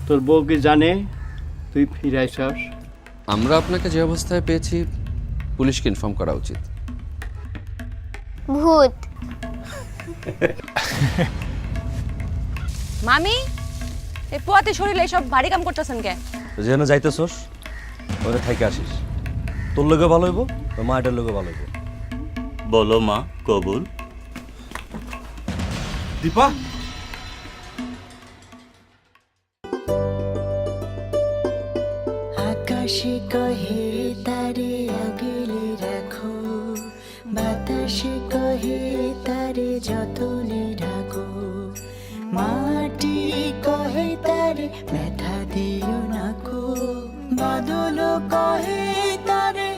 তোর বউ কি জানে তুই ফিরাইছস? আমরা আপনাকে যে অবস্থায় পেয়েছি পুলিশকে ইনফর্ম করা উচিত। ভূত। মামি এই পোয়াতে শরীরে এসব ভারী কাম করতেছেন কে? যেন যাইতেছস ওরে থাইকে আসিস, তোর লোকে ভালো হইব, তোর মায়ের লোকে ভালো হইব। বলো মা, কবুল। দীপা, আকাশে কহে তারে আগলে রাখো, বাতাসে কহে তারে যতনে ঢাকো, মাটি কহে তারে ব্যথা দিও নাকো, বাদল কহে তারে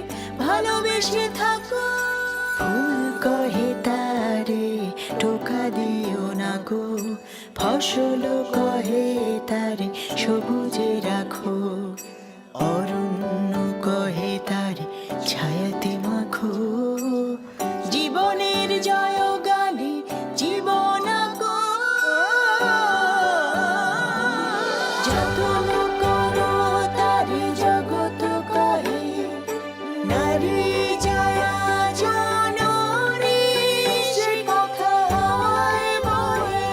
ভালোবেসে থাকো, ফুল কহে তারে টোকা দিও না গো, ফসল কহে তারে সবুজে রাখো, অরণ্য কহে তারে ছায়াতে মাখো, জীবনের জয় গানে জীবন গো, যতন করো তারে জগৎ কহে, নারী জয়া জননী সে কথা হয় বলে।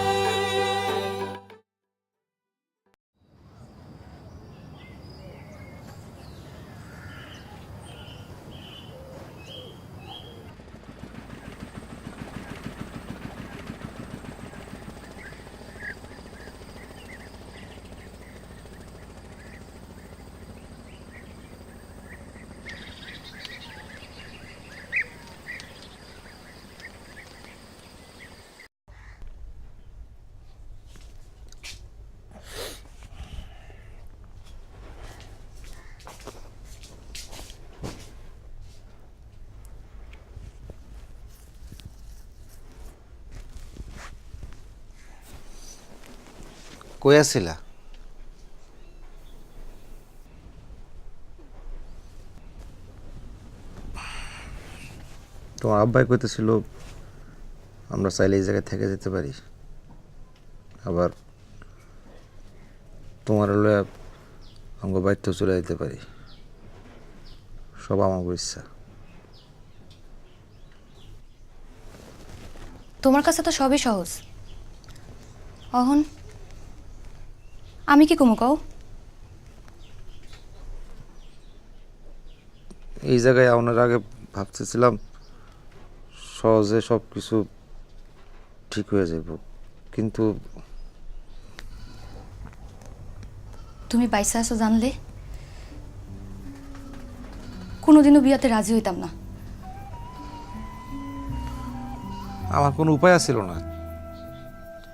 কই আছিলা? তোমার আব্বাই কইতেছিল আমরা চাইলে এই জায়গায় থেকে যেতে পারি, আবার তোমার হলে আমাকে বাড়িতেও চলে যেতে পারি। সব আমার ইচ্ছা। তোমার কাছে তো সবই সহজ। অহন আমি কি কমু কও? এই জায়গায় আনার আগে ভাবতেছিলাম সহজে সব কিছু ঠিক হয়ে যাব, কিন্তু তুমি বাইসা আছো জানলে কোনোদিনও বিয়াতে রাজি হইতাম না। আমার কোনো উপায় ছিল না,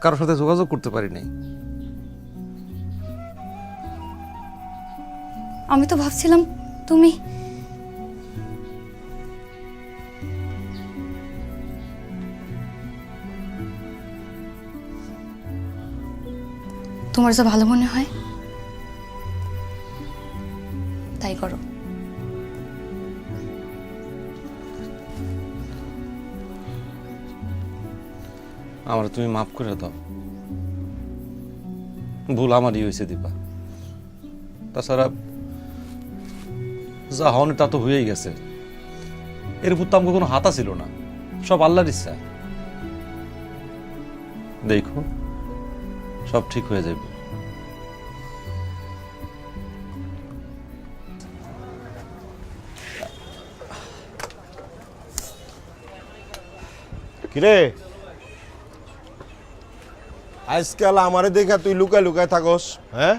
কারোর সাথে যোগাযোগ করতে পারি নাই। আমি তো ভাবছিলাম তুমি তোমার যা ভালো মনে হয় তাই করো। আমার তুমি মাফ করে দাও, ভুল আমারই হয়েছে দীপা। তাছাড়া যা হওয়ার তা তো হয়েই গেছে, এর উপর তো আমাকে কোনো হাতা ছিল না, সব আল্লাহর ইচ্ছা। দেখো সব ঠিক হয়ে যাবে। কিরে, আজকাল আমারে দেখা তুই লুকায় লুকায় থাকস? হ্যাঁ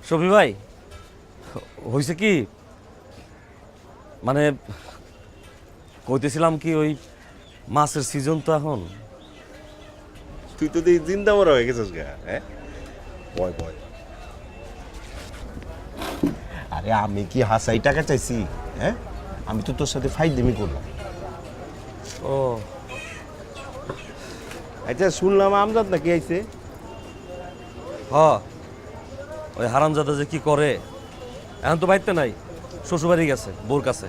শফি ভাই, হয়েছে কি মানে কইতেছিলাম কি, ওই মাছের সিজন তো এখন। তুই তো এই চিন্তা মরা হয়ে গেছিস গা। হ্যাঁ বয় বয়। আরে আমি কি হাসাই টাকা চাইছি? হ্যাঁ আমি তো তোর সাথে ফাইজলামি করলাম। ও আচ্ছা, শুনলাম আমজাদ নাকি আইছে? হ, ওই হারামজাদা যে কি করে, এখন তো বাড়িতে নাই, শ্বশুরবাড়ি গেছে বউর কাছে।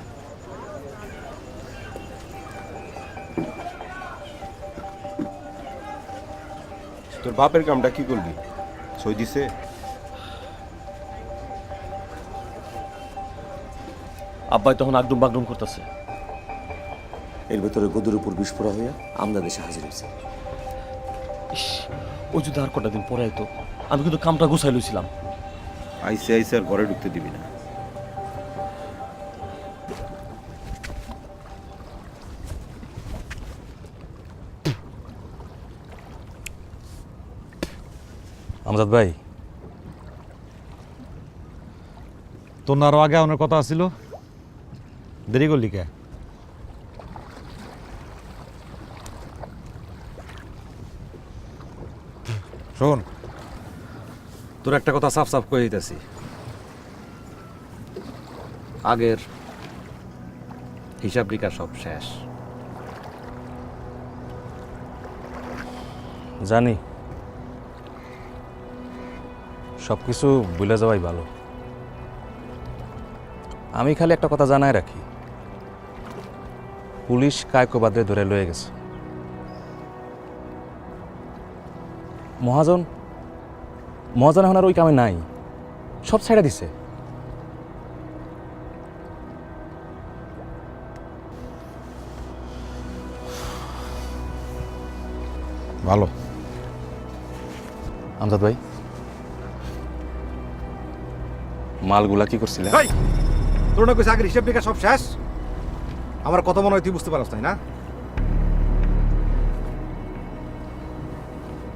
তোর বাপের কামটা কি করলি? সই দিছে? আব্বাই তখন আগডুম বাগডুম করতেছে। এর ভেতরে গদুর উপর বিস্ফোরা হইয়া আমরা দেশে হাজির হয়েছে। ইস, ও যদি আর কটা দিন পরে আইতো, আমি কিন্তু কামটা গুছাই লইছিলাম। আইসে আইসে আর ঘরে ঢুকতে দিবি না। আমজাদ ভাই, তোর না আরো আগে আমার কথা ছিল, দেরি করলি কে? শোন, তোর একটা কথা সাফ সাফ করে দিতেছি, আগের হিসাব নিকাশ সব শেষ। জানি সব কিছু ভুলে যাওয়াই ভালো। আমি খালি একটা কথা জানাই রাখি, পুলিশ কায়কোবাদে ধরে লয়ে গেছে। মহাজন এখন আর ওই কামে নাই, সব ছেড়ে দিছে। ভালো। আমজাদ ভাই, মালগুলা কি করছিলে? তোর না কইছে আগের হিসাব নিকাশ সব শেষ? আমার কথা মনে হয় তুই বুঝতে পারছ তাই না?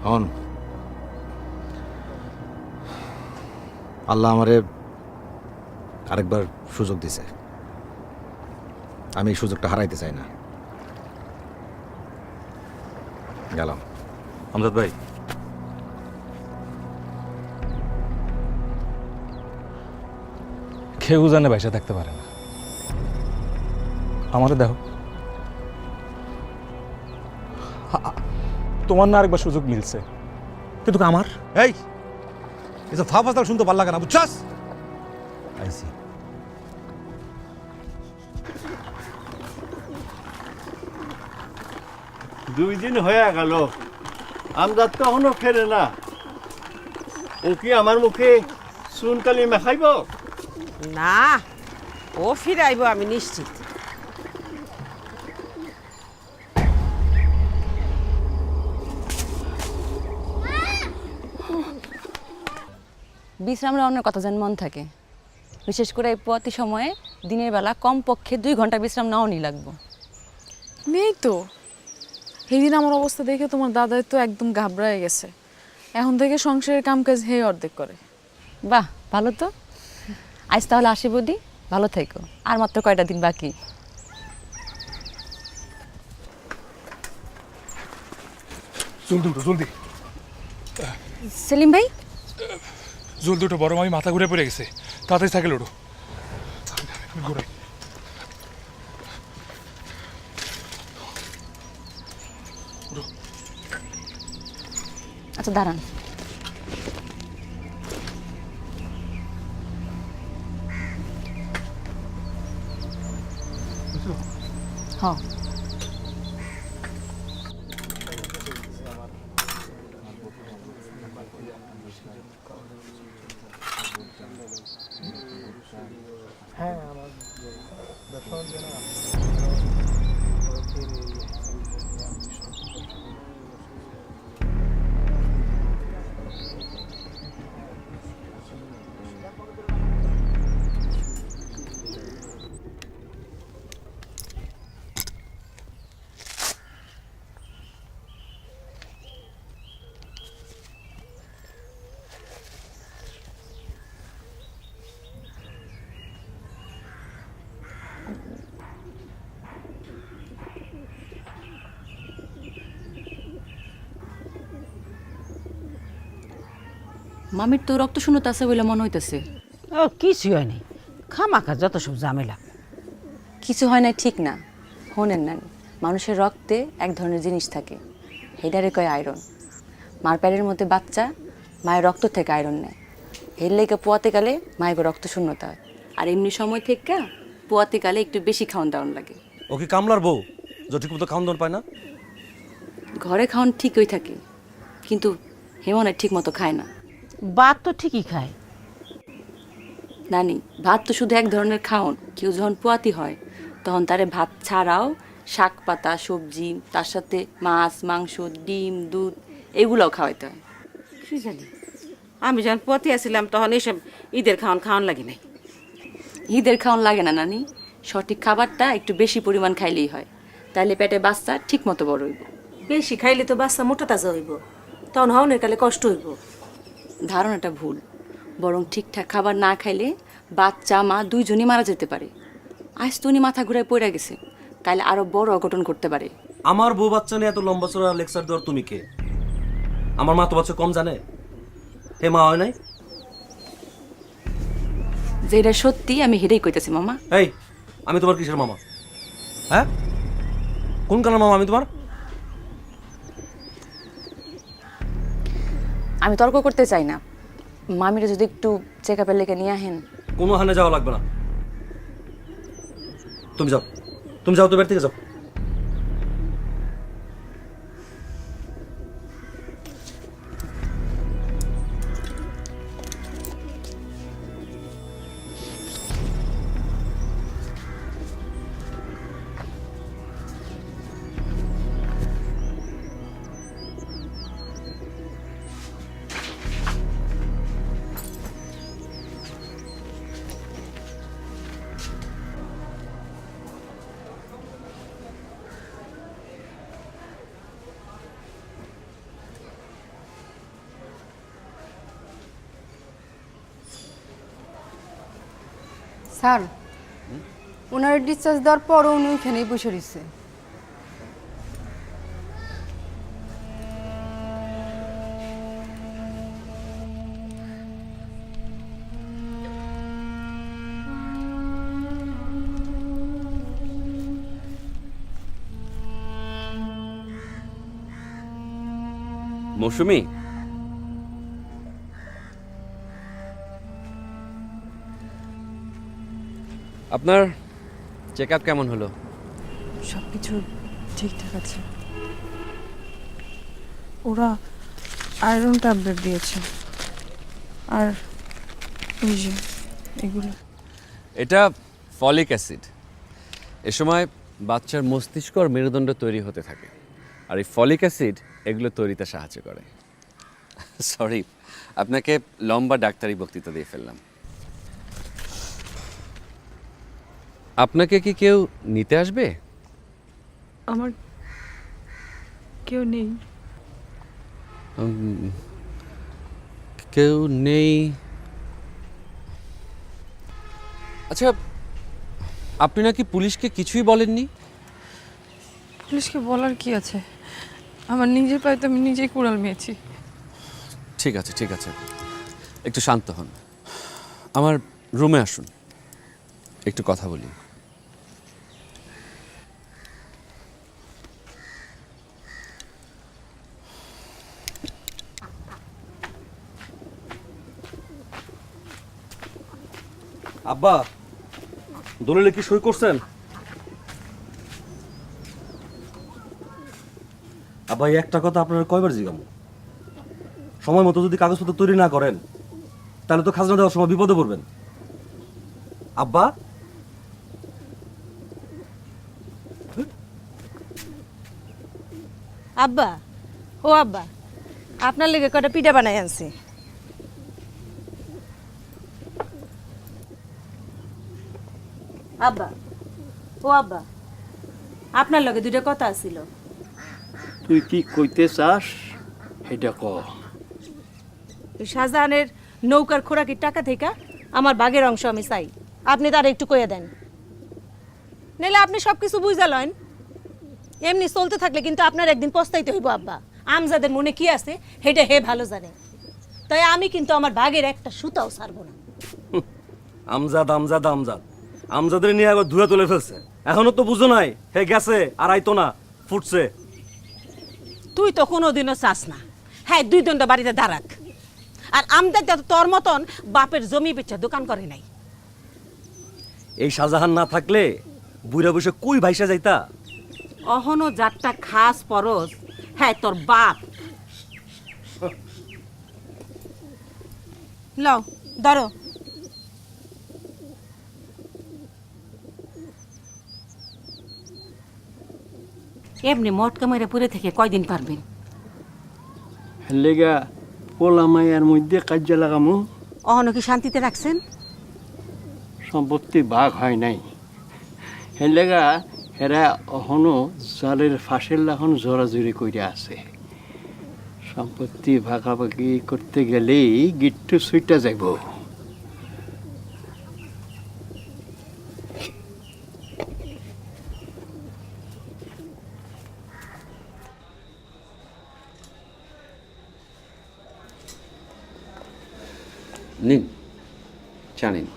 হন, আল্লাহ আমারে আরেকবার সুযোগ দিছে, আমি এই সুযোগটা হারাইতে চাই না। গেলাম। আমজাদ ভাই, কেউ জানে বাইসা থাকতে পারে না। আমারে দেখো, তোমার না আরেকবার সুযোগ মিলছে, কিন্তু আমার এই এসব ফা ফাসাল শুনতে ভালো লাগে না, বুঝছাস? আইসি দুই দিন হয়ে গেল, আমজাদ তো এখনো ফেরে না। ও কি আমার মুখে চুনকালি মেখাইব? না, ও ফিরাইব আমি নিশ্চিত। বিশ্রাম নেওয়ার কথা যেন মন থাকে, বিশেষ করে এই পথি সময়ে দিনের বেলা কমপক্ষে 2 ঘন্টা বিশ্রাম নেওয়াই লাগবে। নেই তো, সেদিন আমার অবস্থা দেখে তোমার দাদাই তো একদম ঘাবড়ায় গেছে। এখন থেকে সংসারের কামকাজ হে অর্ধেক করে। বাহ, ভালো তো। আজ তাহলে আসি বৌদি, ভালো থেকো। আর মাত্র কয়টা দিন বাকি। জলদি উঠো, জলদি সেলিম ভাই, জলদি উঠো, বড় আমি মাথা ঘুরে পড়ে গেছে। তাড়াতাড়ি সাইকেল ওঠো, ঘুরাই। আচ্ছা দাঁড়ান। হ্যাঁ, মামির তো রক্ত শূন্যতা আছে বলে মনে হইতেছে। ও কিছু হয়নি, খামাখা যত সব ঝামেলা। কিছু হয় না ঠিক না, শোনেন না, মানুষের রক্তে এক ধরনের জিনিস থাকে, হেডারে কয় আয়রন। মার প্যারের মধ্যে বাচ্চা মায়ের রক্ত থেকে আয়রন নেয়, এর লেগে পোয়াতে গেলে মায়ের রক্ত শূন্যতা হয়। আর এমনি সময় থেকে পোয়াতে গেলে একটু বেশি খাওয়ান দাওয়ান লাগে। ও কি কামলার বউ যে ঠিক মতো খাওয়ান দাওয়ান পায় না? ঘরে খাওয়ান ঠিকই থাকে, কিন্তু হে মনে ঠিক মতো খায় না। ভাত তো ঠিকই খায়। নানি, ভাত তো শুধু এক ধরনের খাওন। কেউ যখন পোয়াতি হয় তখন তারে ভাত ছাড়াও শাক পাতা সবজি, তার সাথে মাছ মাংস ডিম দুধ এগুলোও খাওয়াইতে হয়। কি জানি, আমি যখন পথে আসছিলাম তখন এইসব ঈদের খাওয়ান লাগে নাই। ঈদের খাওয়ান লাগে না নানি, সঠিক খাবারটা একটু বেশি পরিমাণ খাইলেই হয়, তাহলে পেটে বাচ্চা ঠিক মতো বড় হইব। বেশি খাইলে তো বাচ্চা মোটা তাজা হইব, তখন হওনের কালে কষ্ট হইব। ধারণাটা ভুল। বরং ঠিকঠাক খাবার না খাইলে বাচ্চা মা দুইজনই মারা যেতে পারে। আজ তো উনি মাথা ঘুরায় পড়ে গেছে, কালে আরো বড় অঘটন করতে পারে। আমার বউ বাচ্চা নিয়ে এত লম্বা চড়া লেকচার দেওয়ার তুমি কে? আমার মা তো বাচ্চা কম জানে? হে মা হয় নাই? যেটা সত্যি আমি হেরেই কইতেছি মামা। এই, আমি তোমার কিসের মামা? হ্যাঁ, কোন কালার মামা আমি তোমার? আমি তর্ক করতে চাই না, মামিরা যদি একটু চেক আপের লেগে নিয়ে আহেন। কোনো হানে যাওয়া লাগবে না, তুমি যাও, তুমি যাও, তো বের থেকে যাও। স্যার, ওনার ডিসচার্জ দেওয়ার পরও উনি ওইখানেই বসে রয়েছে। মৌসুমী, আপনার চেক আপ কেমন হলো? সব কিছু ঠিকঠাক আছে। ওরা আয়রন ট্যাবলেট দিয়েছে, আর ওই যে এগুলো। এটা ফলিক অ্যাসিড। এ সময় বাচ্চার মস্তিষ্ক আর মেরুদণ্ড তৈরি হতে থাকে, আর এই ফলিক অ্যাসিড এগুলো তৈরিতে সাহায্য করে। সরি, আপনাকে লম্বা ডাক্তারি বক্তৃতা দিয়ে ফেললাম। আপনাকে কি কেউ নিতে আসবে? আমার কেউ নেই। কেউ নেই? আচ্ছা, আপনি নাকি পুলিশকে কিছুই বলেননি? পুলিশকে বলার কি আছে? আমার নিজের পায়ে তো আমি নিজেই কুড়াল মেয়েছি। ঠিক আছে, ঠিক আছে, একটু শান্ত হন। আমার রুমে আসুন, একটু কথা বলি। আব্বা, দলিলে কি সই করছেন? আব্বা, এই একটা কথা আপনারা কয়বার জিজ্ঞামু? সময় মতো যদি কাগজপত্র তৈরি না করেন তাহলে তো খাজনা দেওয়ার সময় বিপদে পড়বেন। আব্বা, আব্বা, ও আব্বা, আপনার লেগে কটা পিঠা বানাই আনছি। আব্বা, ও আব্বা, আপনার লগে দুইটা কথা আছিল। তুই কি কইতে চাস এটা ক। শাহজাহানের নৌকার খোরাকির টাকা থেকে আমার বাগের অংশ আমি চাই, আপনি তার একটু কইয়া দেন। নাহলে আপনি সব কিছু বুঝা লন। এমনি চলতে থাকলে কিন্তু আপনার একদিন পস্তাইতে হইব আব্বা। আমজাদের মনে কি আছে সেটা হে ভালো জানে। তাই আমি কিন্তু আমার বাগের একটা সুতাও ছাড়বো না। আমজাদ আমজাদ আমজাদ আমজাদের নিয়ে একবার ধুয়ে তুলে ফেলছে, এখনো তো বুঝো নাই হে গেছে আর আইতো না, ফুটছে। তুই তো কোনোদিনও চাস না হ্যাঁ দুই দণ্ড বাড়িতে দাঁড়াক। আর আমজাদ তোর মতন বাপের জমি বেচা দোকান করে নাই। এই শাহজাহান না থাকলে বুড়া বসে কই ভাইসা যাইতা। অহনো যারটা খাস পরস হ্যাঁ তোর বাপ। লও ধরো। এমনি মটকা মেরে পড়ে থেকে কয়দিন পারবেন? লেগা পোলা মাইয়ার মধ্যে কার্য লাগামু। অহনো কি শান্তিতে রাখছেন? সম্পত্তি ভাগ হয় নাই, হেলেগা হেরা অহনো জালের ফাঁসের লাখন জোরাজুরি করে আছে। সম্পত্তি ভাগাভাগি করতে গেলেই গিট্টু সুইটা যাইব। নিন চা নিন।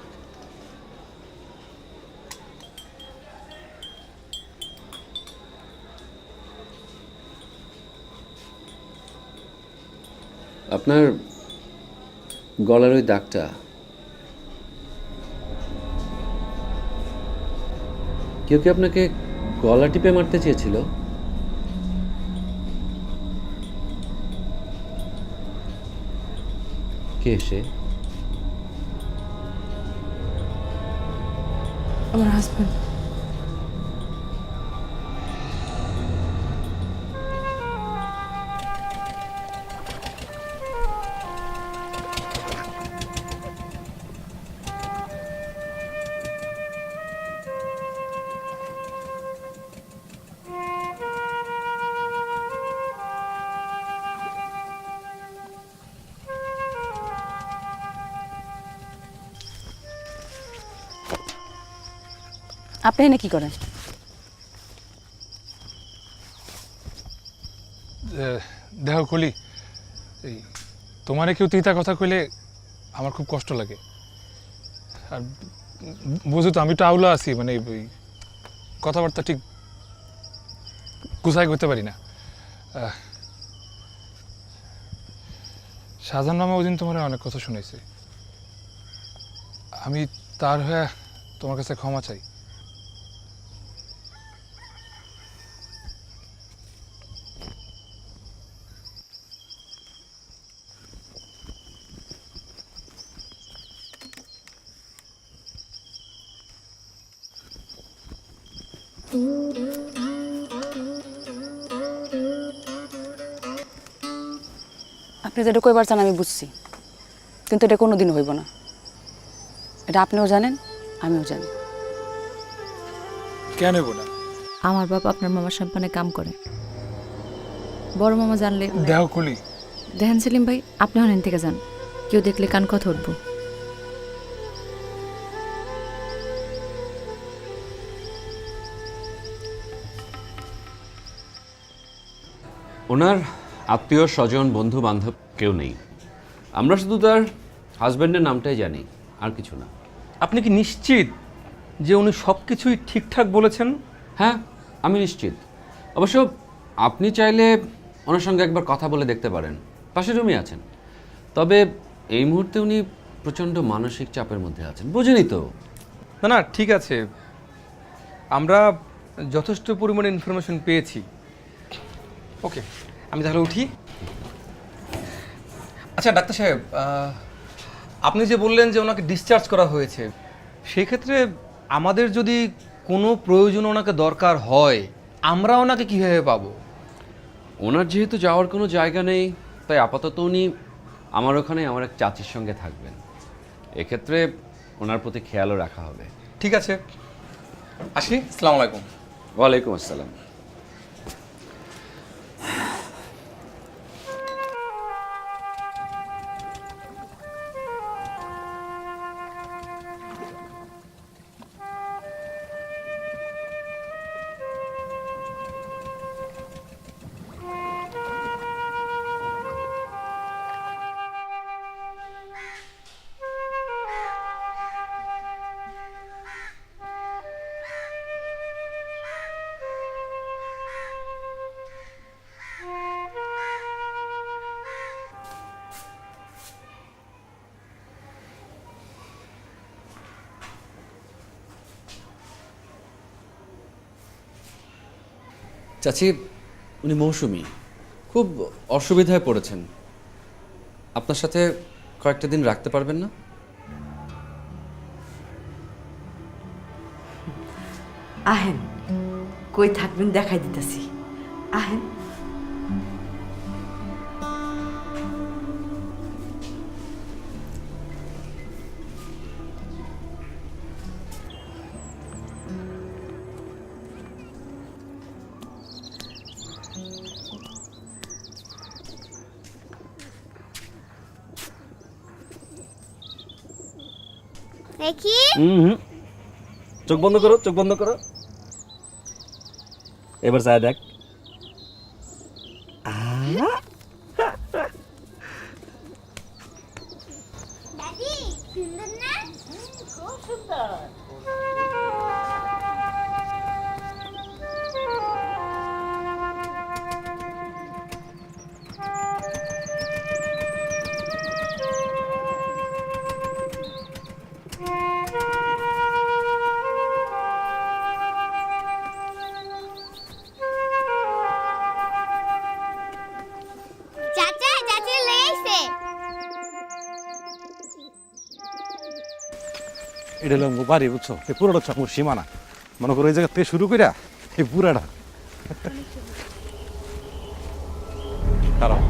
আপনার গলার ওই দাগটা কেউ কি আপনাকে গলা টিপে মারতে চেয়েছিল? কে সে? আমার হাজবেন্ড। আপনি এনে কি করেন? দেখো কলি, এই তোমারে কেউ তিতা কথা কইলে আমার খুব কষ্ট লাগে। আর বুঝো তো আমি তো আউলা আছি, মানে ওই কথাবার্তা ঠিক গুছাই করতে পারি না। শাহজাহান মামা ওই দিন তোমার অনেক কথা শুনেছে, আমি তার হয়ে তোমার কাছে ক্ষমা চাই। আপনি যেটা কইবার চান আমি বুঝছি, কিন্তু এটা কোনোদিন হইব না। এটা আপনিও জানেন, আমিও জানি। কেন হইব না? আমার বাপ আপনার মামার সম্পানে কাম করে, বড় মামা জানলে। দেখো কলি, দেখেন সেলিম ভাই, আপনি হনেন থেকে যান, কেউ দেখলে কান কথা উঠবো। ওনার আত্মীয় স্বজন বন্ধু বান্ধব কেউ নেই, আমরা শুধু তার হাজব্যান্ডের নামটাই জানি, আর কিছু না। আপনি কি নিশ্চিত যে উনি সব কিছুই ঠিকঠাক বলেছেন? হ্যাঁ, আমি নিশ্চিত। অবশ্য আপনি চাইলে ওনার সঙ্গে একবার কথা বলে দেখতে পারেন, পাশের রুমে আছেন। তবে এই মুহূর্তে উনি প্রচণ্ড মানসিক চাপের মধ্যে আছেন, বুঝেনি তো। না না, ঠিক আছে, আমরা যথেষ্ট পরিমাণে ইনফরমেশন পেয়েছি। ওকে, আমি তাহলে উঠি। আচ্ছা ডাক্তার সাহেব, আপনি যে বললেন যে ওনাকে ডিসচার্জ করা হয়েছে, সেই ক্ষেত্রে আমাদের যদি কোনো প্রয়োজন ওনাকে দরকার হয়, আমরা ওনাকে কীভাবে পাবো? ওনার যেহেতু যাওয়ার কোনো জায়গা নেই, তাই আপাতত উনি আমার ওখানে আমার এক চাচির সঙ্গে থাকবেন। এক্ষেত্রে ওনার প্রতি খেয়ালও রাখা হবে। ঠিক আছে, আসি। আসসালামু আলাইকুম। ওয়ালাইকুম আসসালাম। চাচি, উনি মৌসুমী, খুব অসুবিধায় পড়েছেন। আপনার সাথে কয়েকটা দিন রাখতে পারবেন না? আহেন, কই থাকবেন দেখাই দিতেছি। আহেন। দেখি চোখ বন্ধ করো, চোখ বন্ধ করো। এবার চায় দেখ। দাদি সুন্দর না? খুব সুন্দর। চাচা চাচি লেগেছে। এটা হলো বাড়ি, বুঝছো? এই পুরোটা হচ্ছে আমার সীমানা। মনে করো এই জায়গা থেকে শুরু কইরা এই পুরাটা। দাঁড়াও।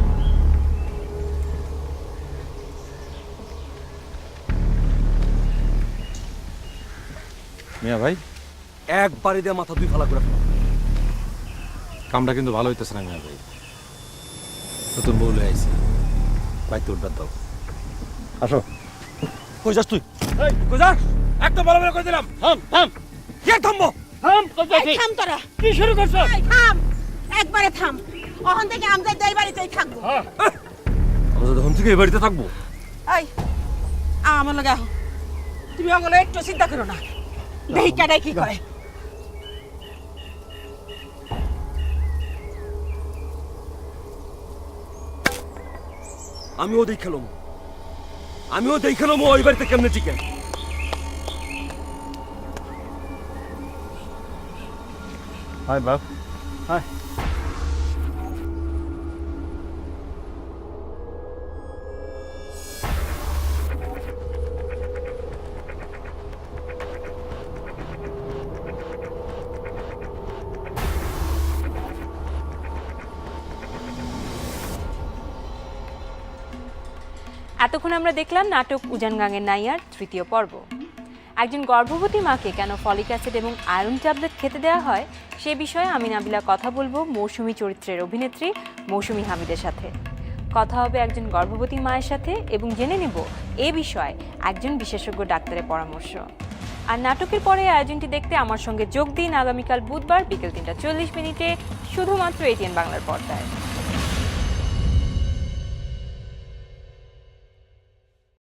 মিয়া ভাই, একবারে দিয়ে মাথা দুই ফালা করে ফেলো। কামটা কিন্তু ভালো হইতেছে না মিয়া ভাই। নতুন বউ লয়ে আইছি, বাইতে উঠবার দাও। আসো। কই যাস তুই? এই কই যাস? একটা বড় বড় করে দিলাম। থাম থাম। কে থামবো? থাম কইতাছি। থাম তোরা। কি শুরু করছো? থাম, একবারে থাম। ওখান থেকে আমরা এই বাড়িতেই থাকবো। আমরা যখন থেকে এই বাড়িতে থাকবো। এই আমার লগে আহ, তুমি ওগুলো একটু চিন্তা করো না। দেখি কেডাই কি করে। আমিও দেখালাম, ওই বাড়িতে কেমনে টিকে। হাই বাপ, হাই। এতক্ষণ আমরা দেখলাম নাটক উজান গাঙের নাইয়ার তৃতীয় পর্ব। একজন গর্ভবতী মাকে কেন ফলিক অ্যাসিড এবং আয়রন ট্যাবলেট খেতে দেওয়া হয় সে বিষয়ে আমি নাবিলা কথা বলবো মৌসুমী চরিত্রের অভিনেত্রী মৌসুমী হামিদের সাথে। কথা হবে একজন গর্ভবতী মায়ের সাথে এবং জেনে নেব এ বিষয়ে একজন বিশেষজ্ঞ ডাক্তারের পরামর্শ। আর নাটকের পরে আয়োজনটি দেখতে আমার সঙ্গে যোগ দিন আগামীকাল বুধবার বিকেল 3:40 শুধুমাত্র এটিএন বাংলার পর্দায়।